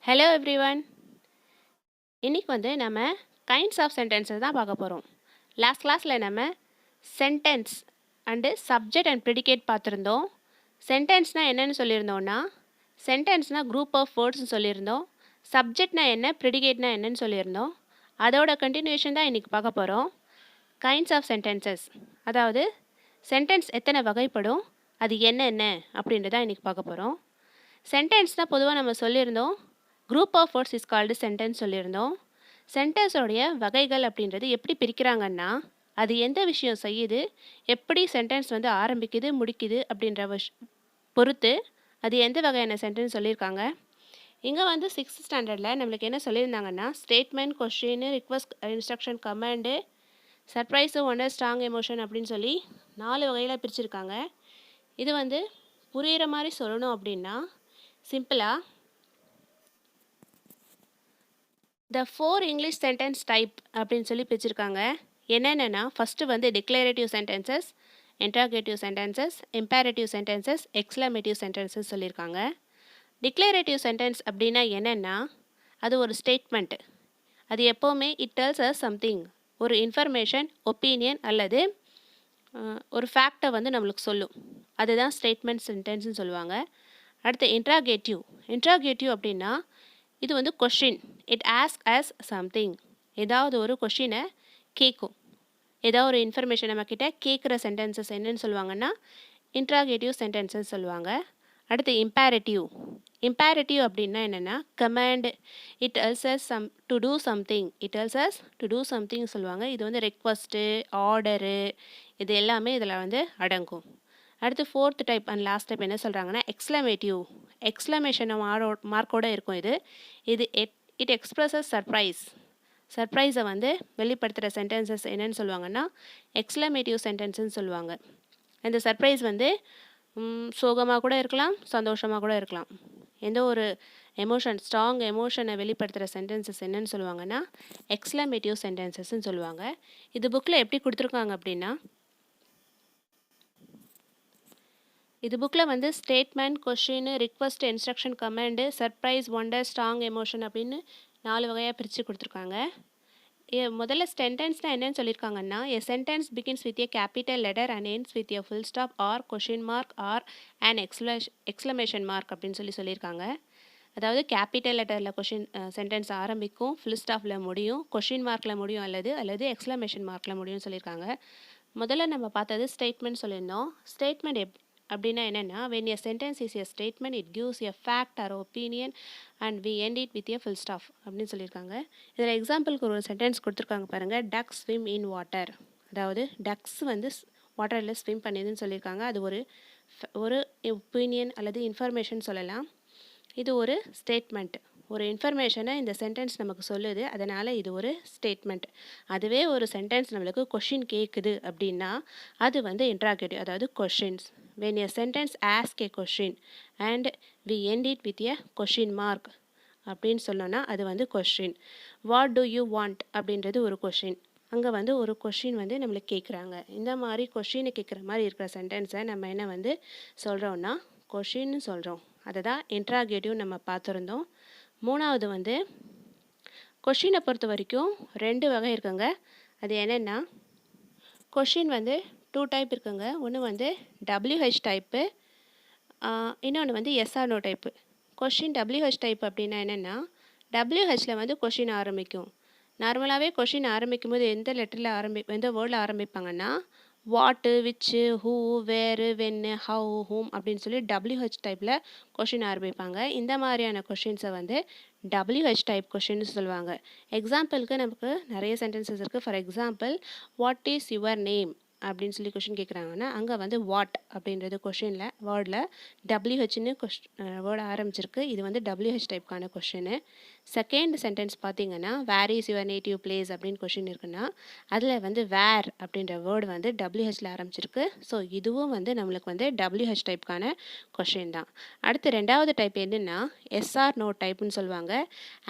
Hello everyone. இன்றைக்கி நம்ம kinds of சென்டென்ஸஸ் தான் பார்க்க போகிறோம். லாஸ்ட் கிளாஸில் நம்ம sentence and subject and predicate பார்த்துருந்தோம். சென்டென்ஸ்னால் என்னென்னு சொல்லியிருந்தோன்னா, சென்டென்ஸ்னால் குரூப் ஆஃப் வேர்ட்ஸ்னு சொல்லியிருந்தோம். சப்ஜெக்ட்னா என்ன, ப்ரிடிகேட்னா என்னன்னு சொல்லியிருந்தோம். அதோட கண்டினியூஷன் தான் இன்றைக்கி பார்க்க போகிறோம். கைண்ட்ஸ் ஆஃப் சென்டென்சஸ், அதாவது சென்டென்ஸ் எத்தனை வகைப்படும், அது என்னென்ன அப்படின்றதான் இன்றைக்கி பார்க்க போகிறோம். சென்டென்ஸ்னால் பொதுவாக நம்ம சொல்லியிருந்தோம், group of words is called sentence சொல்லியிருந்தோம். சென்டென்ஸோடைய வகைகள் அப்படின்றது எப்படி பிரிக்கிறாங்கன்னா, அது எந்த விஷயம் செய்யுது, எப்படி சென்டென்ஸ் ஆரம்பிக்குது முடிக்குது அப்படின்ற பொறுத்து அது எந்த வகையான சென்டென்ஸ் சொல்லியிருக்காங்க. இங்கே 6th ஸ்டாண்டர்டில் நம்மளுக்கு என்ன சொல்லியிருந்தாங்கன்னா, statement, question, request, instruction, command, surprise, wonder, strong emotion அப்படின்னு சொல்லி 4 வகையில் பிரிச்சிருக்காங்க. இது புரிகிற மாதிரி சொல்லணும் அப்படின்னா சிம்பிளாக த 4 இங்கிலீஷ் சென்டென்ஸ் டைப் அப்படின்னு சொல்லி பிரிச்சிருக்காங்க. என்னென்னா, first declarative sentences, interrogative sentences, imperative sentences, exclamative sentences சொல்லியிருக்காங்க. டிக்ளரேட்டிவ் சென்டென்ஸ் அப்படின்னா என்னென்னா, அது ஒரு ஸ்டேட்மெண்ட். அது எப்போவுமே இட் டெல்ஸ் அஸ் சம்திங், ஒரு இன்ஃபர்மேஷன், ஒப்பீனியன் அல்லது ஒரு ஃபேக்டை நம்மளுக்கு சொல்லும். அதுதான் ஸ்டேட்மெண்ட் சென்டென்ஸ்னு சொல்லுவாங்க. அடுத்து இன்ட்ராகேட்டிவ் அப்படின்னா இது question. It ask as something. ஏதாவது ஒரு கொஷினை கேட்கும், ஏதாவது ஒரு இன்ஃபர்மேஷன் நம்மக்கிட்ட கேட்குற சென்டென்சஸ் என்னன்னு சொல்லுவாங்கன்னா இன்ட்ராகேட்டிவ் சென்டென்சஸ் சொல்லுவாங்க. அடுத்து இம்பேரேட்டிவ் அப்படின்னா என்னென்னா command. It tells us to do something. It tells us to do something சொல்லுவாங்க. இது ரெக்வஸ்ட்டு, ஆர்டரு, இது எல்லாமே இதில் அடங்கும். அடுத்து 4th type and last type என்ன சொல்கிறாங்கன்னா எக்ஸ்க்ளமேஷன் மார்க்கோடு இருக்கும். இது இட் எக்ஸ்பிரஸஸ் சர்ப்ரைஸை வெளிப்படுத்துகிற சென்டென்சஸ் என்னன்னு சொல்லுவாங்கன்னா எக்ஸ்க்ளமேட்டிவ் சென்டென்ஸ்ன்னு சொல்லுவாங்க. இந்த சர்ப்ரைஸ் சோகமாக கூட இருக்கலாம், சந்தோஷமாக கூட இருக்கலாம். எந்த ஒரு ஸ்ட்ராங் எமோஷனை வெளிப்படுத்துகிற சென்டென்சஸ் என்னன்னு சொல்லுவாங்கன்னா எக்ஸ்க்ளமேட்டிவ் சென்டென்சஸ்ன்னு சொல்லுவாங்க. இது புக்கில் எப்படி கொடுத்துருக்காங்க அப்படின்னா, இது புக்கில் statement, question, request, instruction, command, surprise, wonder, strong emotion அப்படின்னு 4 வகையாக பிரித்து கொடுத்துருக்காங்க. முதல்ல சென்டென்ஸ்னால் என்னன்னு சொல்லியிருக்காங்கன்னா, எ sentence begins with a capital letter and ends with a full stop R question mark R and exclamation mark அப்படின்னு சொல்லியிருக்காங்க. அதாவது கேபிட்டல் லெட்டரில் சென்டென்ஸ் ஆரம்பிக்கும், ஃபுல் ஸ்டாப்பில் முடியும், கொஷின் மார்க்கில் முடியும் அல்லது எக்ஸ்க்ளமேஷன் மார்க்கில் முடியும்னு சொல்லியிருக்காங்க. முதல்ல நம்ம பார்த்தது ஸ்டேட்மெண்ட் சொல்லியிருந்தோம். ஸ்டேட்மெண்ட் அப்படின்னா என்னென்னா, when a sentence is a statement, it gives a fact or opinion and we end it with a full stop அப்படின்னு சொல்லியிருக்காங்க. இதில் எக்ஸாம்பிளுக்கு ஒரு சென்டென்ஸ் கொடுத்துருக்காங்க பாருங்கள். Ducks swim in water. அதாவது டக்ஸ் வாட்டரில் ஸ்விம் பண்ணிதுன்னு சொல்லியிருக்காங்க. அது ஒரு ஒப்பீனியன் அல்லது இன்ஃபர்மேஷன் சொல்லலாம். இது ஒரு ஸ்டேட்மெண்ட். ஒரு இன்ஃபர்மேஷனை இந்த சென்டென்ஸ் நமக்கு சொல்லுது, அதனால் இது ஒரு ஸ்டேட்மெண்ட். அதுவே ஒரு சென்டென்ஸ் நம்மளுக்கு கொஷின் கேட்குது அப்படின்னா அது இன்ட்ராகேட்டிவ், அதாவது questions. when a sentence ask a question and we end it with a question mark அப்படின்னு சொன்னோன்னா அது question. What to you want அப்படின்றது ஒரு கொஷின். அங்கே ஒரு கொஷின் நம்மளுக்கு கேட்குறாங்க. இந்த மாதிரி கொஷினை கேட்குற மாதிரி இருக்கிற சென்டென்ஸை நம்ம என்ன சொல்கிறோன்னா கொஷின்னு சொல்கிறோம். அதை தான் இன்ட்ராகேட்டிவ் நம்ம பார்த்துருந்தோம். மூணாவது கொஷினை பொறுத்த வரைக்கும் 2 வகை இருக்குங்க. அது என்னென்னா, கொஷின் 2 டைப் இருக்குங்க. ஒன்று WH டைப்பு, இன்னொன்று SR/NO type. Question WH type அப்படின்னா என்னென்னா, WHல கொஷின் ஆரம்பிக்கும். நார்மலாகவே கொஷின் ஆரம்பிக்கும் போது எந்த வேர்டில் ஆரம்பிப்பாங்கன்னா வாட்டு, விச்சு, ஹூ, வேரு, வென்னு, ஹவு, ஹூம் அப்படின்னு சொல்லி WH டைப்பில் கொஷின் ஆரம்பிப்பாங்க. இந்த மாதிரியான கொஷின்ஸை WH டைப் கொஷின்னு சொல்லுவாங்க. எக்ஸாம்பிளுக்கு நமக்கு நிறைய சென்டென்சஸ் இருக்குது. For example, what is your name அப்படின்னு சொல்லி கொஷின் கேட்குறாங்கன்னா அங்கே வாட் அப்படின்றது வேர்டில் WHன்னு வேர்டு ஆரம்பிச்சிருக்கு. இது WH டைப்கான கொஷின்னு. செகண்ட் சென்டென்ஸ் பார்த்தீங்கன்னா, where is your native place அப்படின்னு கொஷின் இருக்குன்னா அதில் வேர் அப்படின்ற வேர்டு WHல ஆரம்பிச்சிருக்கு. ஸோ இதுவும் நம்மளுக்கு WH டைப்கான கொஷின் தான். அடுத்து 2வது டைப் என்னென்னா SR/NO டைப்புன்னு சொல்லுவாங்க.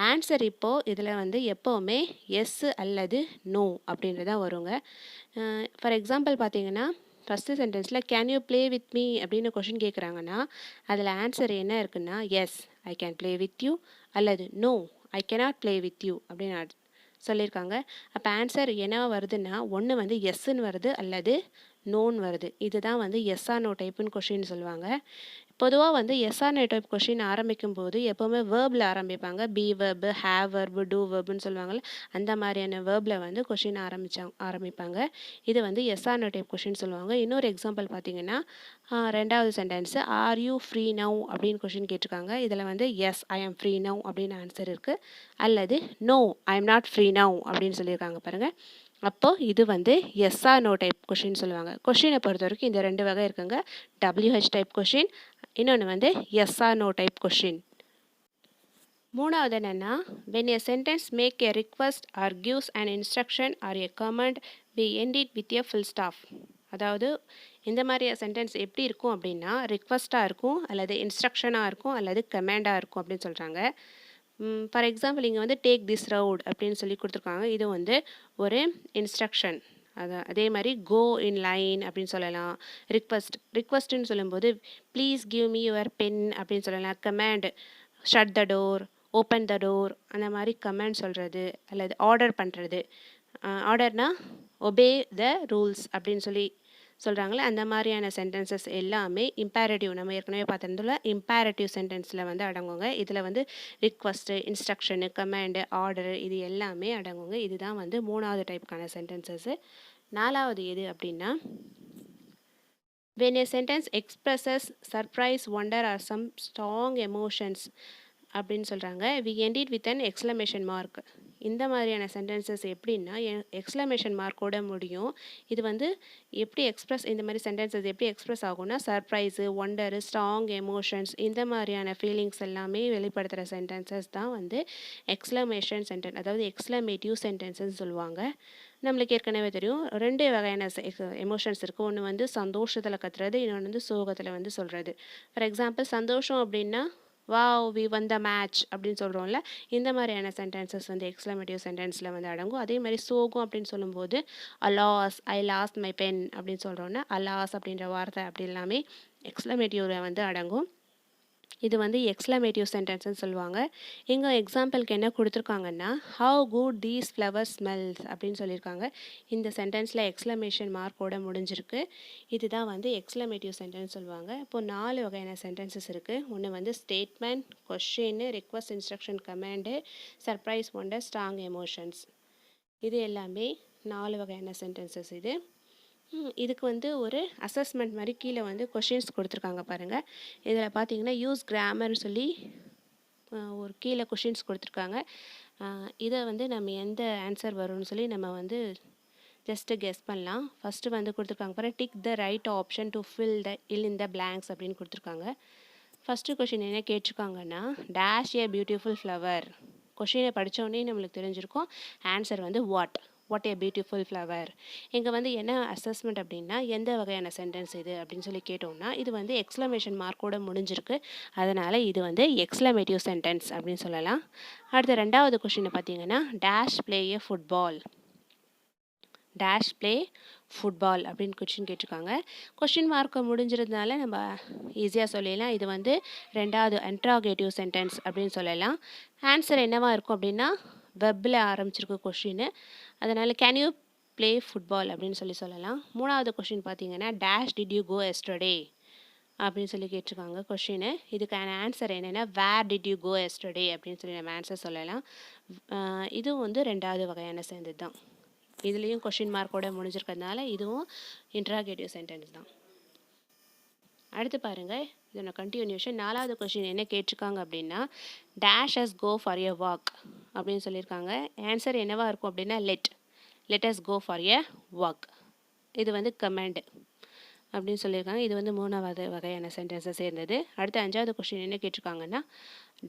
ஆன்சர் இப்போது இதில் எப்போவுமே எஸ் அல்லது நோ அப்படின்றதான் வருங்க. ஃபார் எக்ஸாம்பிள் பார்த்தீங்கன்னா, ஃபஸ்ட்டு சென்டென்ஸில் can you play with me அப்படின்னு கொஷின் கேட்குறாங்கன்னா அதில் ஆன்சர் என்ன இருக்குன்னா yes I can play with you அல்லது no I cannot play with you அப்படின்னு சொல்லியிருக்காங்க. அப்போ ஆன்சர் என்னவா வருதுன்னா ஒன்று வந்து எஸ்ன்னு வருது அல்லது நோன்னு வருது. இதுதான் வந்து எஸ் ஆர் நோ டைப்புன்னு கொஷின் சொல்லுவாங்க. பொதுவாக வந்து yes or no type question ஆரம்பிக்கும் போது எப்போவுமே வேர்பில் ஆரம்பிப்பாங்க. Be verb, have verb, do வேர்புன்னு சொல்லுவாங்கள்ல, அந்த மாதிரியான வேர்பில் வந்து கொஷின் ஆரம்பிப்பாங்க. இது வந்து yes or no type question சொல்லுவாங்க. இன்னொரு எக்ஸாம்பிள் பார்த்தீங்கன்னா ரெண்டாவது sentence are you free now அப்படின்னு கொஷின் கேட்டிருக்காங்க. இதில் வந்து எஸ் ஐ ஆம் ஃப்ரீ நவ் அப்படின்னு ஆன்சர் இருக்குது. அல்லது no I am not free now அப்படின்னு சொல்லியிருக்காங்க பாருங்கள். அப்போது இது வந்து yes or no type question சொல்லுவாங்க. கொஷினை பொறுத்த வரைக்கும் இந்த ரெண்டு வகை இருக்குங்க. WH டைப் கொஷின், இன்னொன்று வந்து yes or no type question. மூணாவது என்னென்னா when a sentence make a request or gives an instruction or a command we end it with a full stop. அதாவது இந்த மாதிரி சென்டென்ஸ் எப்படி இருக்கும் அப்படின்னா ரிக்வஸ்ட்டாக இருக்கும் அல்லது இன்ஸ்ட்ரக்ஷனாக இருக்கும் அல்லது கமாண்டாக இருக்கும் அப்படின்னு சொல்கிறாங்க. ஃபார் எக்ஸாம்பிள் இங்கே வந்து டேக் திஸ் ரவுட் அப்படின்னு சொல்லி கொடுத்துருக்காங்க. இது வந்து ஒரு இன்ஸ்ட்ரக்ஷன். அதே மாதிரி கோ இன் லைன் அப்படின்னு சொல்லலாம். ரிக்வஸ்ட்டுன்னு சொல்லும்போது please give me your pen அப்படின்னு சொல்லலாம். Command shut the door, open the door, அந்த மாதிரி கமாண்ட் சொல்கிறது அல்லது ஆர்டர் பண்ணுறது. ஆர்டர்னா ஒபே த ரூல்ஸ் அப்படின்னு சொல்லி சொல்கிறாங்களே, அந்த மாதிரியான சென்டென்சஸ் எல்லாமே இம்பேரட்டிவ், நம்ம ஏற்கனவே பார்த்துருந்தோம்ல, இம்பேரட்டிவ் சென்டென்ஸில் வந்து அடங்குங்க. இதில் வந்து ரிக்வஸ்ட்டு, இன்ஸ்ட்ரக்ஷனு, கமாண்டு, ஆர்டரு இது எல்லாமே அடங்குங்க. இதுதான் வந்து மூணாவது டைப்புக்கான சென்டென்சஸ்ஸு. நாலாவது எது அப்படின்னா when a sentence expresses surprise, wonder or some strong emotions அப்படின்னு சொல்கிறாங்க. we end it with an exclamation mark. இந்த மாதிரியான சென்டென்சஸ் எப்படின்னா எக்ஸ்க்ளமேஷன் மார்க்கோட முடியும். இது வந்து எப்படி இந்த மாதிரி சென்டென்சஸ் எப்படி எக்ஸ்ப்ரெஸ் ஆகும்னா சர்ப்ரைஸு, ஒண்டரு, ஸ்ட்ராங் எமோஷன்ஸ் இந்த மாதிரியான ஃபீலிங்ஸ் எல்லாமே வெளிப்படுத்துகிற சென்டென்சஸ் தான் வந்து எக்ஸ்க்ளமேஷன் சென்டென்ஸ், அதாவது எக்ஸ்க்ளமேட்டிவ் சென்டென்சஸ் சொல்லுவாங்க. நம்மளுக்கு ஏற்கனவே தெரியும் ரெண்டு வகையான எமோஷன்ஸ் இருக்குது. ஒன்று வந்து சந்தோஷத்தில் கத்துறது, இன்னொன்று வந்து சோகத்தில் வந்து சொல்கிறது. ஃபார் எக்ஸாம்பிள் சந்தோஷம் அப்படின்னா wow we won the match அப்படின்னு சொல்கிறோம்ல, இந்த மாதிரியான சென்டென்சஸ் வந்து எக்ஸ்க்ளமேட்டிவ் சென்டென்ஸில் வந்து அடங்கும். அதே மாதிரி சோகம் அப்படின்னு சொல்லும்போது alas I lost my pen அப்படின்னு சொல்கிறோன்னா அலாஸ் அப்படின்ற வார்த்தை அப்படி எல்லாமே எக்ஸ்க்ளமேட்டிவில் வந்து அடங்கும். இது வந்து எக்ஸ்க்ளமேட்டிவ் சென்டென்ஸ்னு சொல்லுவாங்க. இங்கே எக்ஸாம்பிளுக்கு என்ன கொடுத்துருக்காங்கன்னா how good these flowers smells அப்படின்னு சொல்லியிருக்காங்க. இந்த சென்டென்ஸில் எக்ஸ்க்ளமேஷன் மார்க்கோட முடிஞ்சிருக்கு. இதுதான் வந்து எக்ஸ்க்ளமேட்டிவ் சென்டென்ஸ் சொல்லுவாங்க. இப்போது 4 வகையான சென்டென்சஸ் இருக்குது. ஒன்று வந்து statement, question, request, instruction, command, surprise, wonder, strong emotions. இது எல்லாமே 4 வகையான சென்டென்சஸ். இதுக்கு வந்து ஒரு அசஸ்மெண்ட் மாதிரி கீழே வந்து கொஷின்ஸ் கொடுத்துருக்காங்க பாருங்கள். இதில் பார்த்தீங்கன்னா யூஸ் கிராமர்னு சொல்லி ஒரு கீழே கொஷின்ஸ் கொடுத்துருக்காங்க. இதை வந்து நம்ம எந்த ஆன்சர் வரும்னு சொல்லி நம்ம வந்து ஜஸ்ட்டு கெஸ் பண்ணலாம். ஃபஸ்ட்டு வந்து கொடுத்துருக்காங்க பாருங்கள், tick the right option to fill in the blanks அப்படின்னு கொடுத்துருக்காங்க. ஃபஸ்ட்டு கொஷின் என்ன கேட்டிருக்காங்கன்னா டேஷ் ஏ பியூட்டிஃபுல் ஃப்ளவர். கொஷினை படித்தோடனே நம்மளுக்கு தெரிஞ்சிருக்கும் ஆன்சர் வந்து வாட் ஏ பியூட்டிஃபுல் ஃப்ளவர். இங்கே வந்து என்ன அசஸ்மெண்ட் அப்படின்னா எந்த வகையான சென்டென்ஸ் இது அப்படின்னு சொல்லி கேட்டோம்னா இது வந்து எக்ஸ்க்ளமேஷன் மார்க்கோட முடிஞ்சிருக்கு. அதனால் இது வந்து எக்ஸ்க்ளமேட்டிவ் சென்டென்ஸ் அப்படின்னு சொல்லலாம். அடுத்த ரெண்டாவது கொஷினை பார்த்தீங்கன்னா டேஷ் ப்ளே ஏ ஃபுட்பால். டேஷ் ப்ளே ஃபுட்பால் அப்படின்னு கொஷின் கேட்டிருக்காங்க. கொஷின் மார்க்கை முடிஞ்சிருந்தனால நம்ம ஈஸியாக சொல்லிடலாம். இது வந்து ரெண்டாவது இன்ட்ராகேட்டிவ் சென்டென்ஸ் அப்படின்னு சொல்லலாம். ஆன்சர் என்னவாக இருக்கும் அப்படின்னா வெப்பில் ஆரம்பிச்சிருக்கு கொஷின். அதனால் கேன் யூ ப்ளே ஃபுட்பால் அப்படின்னு சொல்லலாம். மூணாவது கொஷின் பார்த்தீங்கன்னா dash did you go yesterday அப்படின்னு சொல்லி கேட்டிருக்காங்க கொஷின். இதுக்கான ஆன்சர் என்னென்னா where did you go yesterday அப்படின்னு சொல்லி நம்ம ஆன்சர் சொல்லலாம். இதுவும் வந்து ரெண்டாவது வகையான சேர்ந்தது தான். இதுலேயும் கொஷின் மார்க்கோட முடிஞ்சிருக்கிறதுனால இதுவும் இன்ட்ராகேட்டிவ் சென்டென்ஸ் தான். அடுத்து பாருங்கள், இதோட கண்டினியூஷன். நாலாவது கொஷின் என்ன கேட்டிருக்காங்க அப்படின்னா dash us go for a walk அப்படின்னு சொல்லியிருக்காங்க. ஆன்சர் என்னவாக இருக்கும் அப்படின்னா let us go for a walk. இது வந்து கமாண்டு அப்படின்னு சொல்லியிருக்காங்க. இது வந்து மூணாவது வகையான சென்டென்ஸை சேர்ந்தது. அடுத்து அஞ்சாவது கொஷின் என்ன கேட்டிருக்காங்கன்னா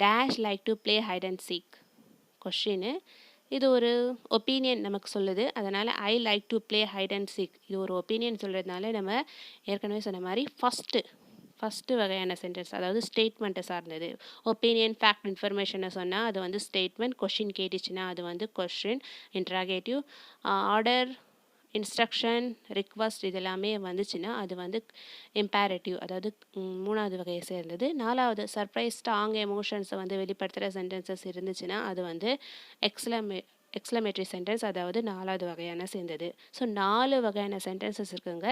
dash like to play hide and seek. Question இது ஒரு ஒப்பீனியன் நமக்கு சொல்லுது. அதனால் I like to play hide and seek இது ஒரு ஒப்பீனியன் சொல்கிறதுனால நம்ம ஏற்கனவே சொன்ன மாதிரி ஃபஸ்ட்டு வகையான சென்டென்ஸ், அதாவது ஸ்டேட்மெண்ட்டை சார்ந்தது. ஒப்பீனியன், ஃபேக்ட், இன்ஃபர்மேஷனை சொன்னால் அது வந்து ஸ்டேட்மெண்ட். கொஷின் கேட்டுச்சுன்னா அது வந்து question interrogative. Order, instruction, request இது எல்லாமே வந்துச்சுன்னா அது வந்து இம்பேரேட்டிவ், அதாவது மூணாவது வகையை சேர்ந்தது. நாலாவது சர்ப்ரைஸ் ஸ்ட்ராங் எமோஷன்ஸை வந்து வெளிப்படுத்துகிற சென்டென்சஸ் இருந்துச்சுன்னா அது வந்து எக்ஸ்க்ளமேட்டரி சென்டென்ஸ், அதாவது நாலாவது வகையான சேர்ந்தது. ஸோ 4 வகையான சென்டென்சஸ் இருக்குங்க.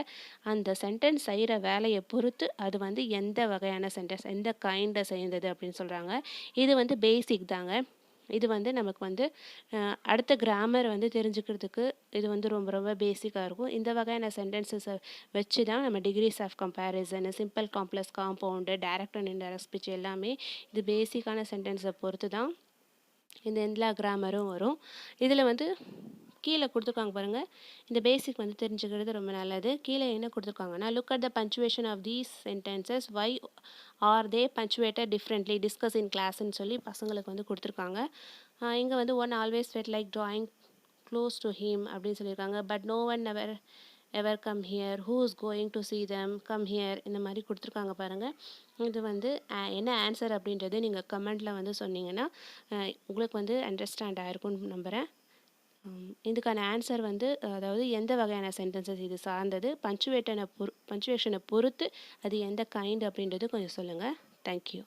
அந்த சென்டென்ஸ் செய்கிற வேலையை பொறுத்து அது வந்து எந்த வகையான சென்டென்ஸ், எந்த கைண்டை சேர்ந்தது அப்படின்னு சொல்கிறாங்க. இது வந்து பேசிக் தாங்க. இது வந்து நமக்கு வந்து அடுத்த கிராமர் வந்து தெரிஞ்சுக்கிறதுக்கு இது வந்து ரொம்ப ரொம்ப பேசிக்காக இருக்கும். இந்த வகையான சென்டென்சஸை வச்சு தான் நம்ம degrees of comparison, simple complex compound, direct and indirect speech எல்லாமே இது பேசிக்கான சென்டென்ஸை பொறுத்து தான் இந்த எல்லா கிராமரும் வரும். இதில் வந்து கீழே கொடுத்துருக்காங்க பாருங்கள், இந்த பேசிக் வந்து தெரிஞ்சுக்கிறது ரொம்ப நல்லது. கீழே என்ன கொடுத்துருக்காங்கன்னா, look at the punctuation of these sentences, why are they punctuated differently, discuss in கிளாஸ்ன்னு சொல்லி பசங்களுக்கு வந்து கொடுத்துருக்காங்க. இங்கே வந்து one always felt like drawing close to him அப்படின்னு சொல்லியிருக்காங்க. But no one ever come here, who is going to see them, come here, இந்த மாதிரி கொடுத்துருக்காங்க பாருங்கள். இது வந்து என்ன ஆன்சர் அப்படின்றது நீங்கள் கமெண்டில் வந்து சொன்னீங்கன்னா உங்களுக்கு வந்து அண்டர்ஸ்டாண்ட் ஆகிருக்கும்னு நம்புகிறேன். இதுக்கான ஆன்சர் வந்து அதாவது எந்த வகையான சென்டென்சஸ் இது சார்ந்தது, பஞ்சுவேஷனை பொறுத்து அது எந்த கைண்ட் அப்படின்றது கொஞ்சம் சொல்லுங்கள். தேங்க்யூ.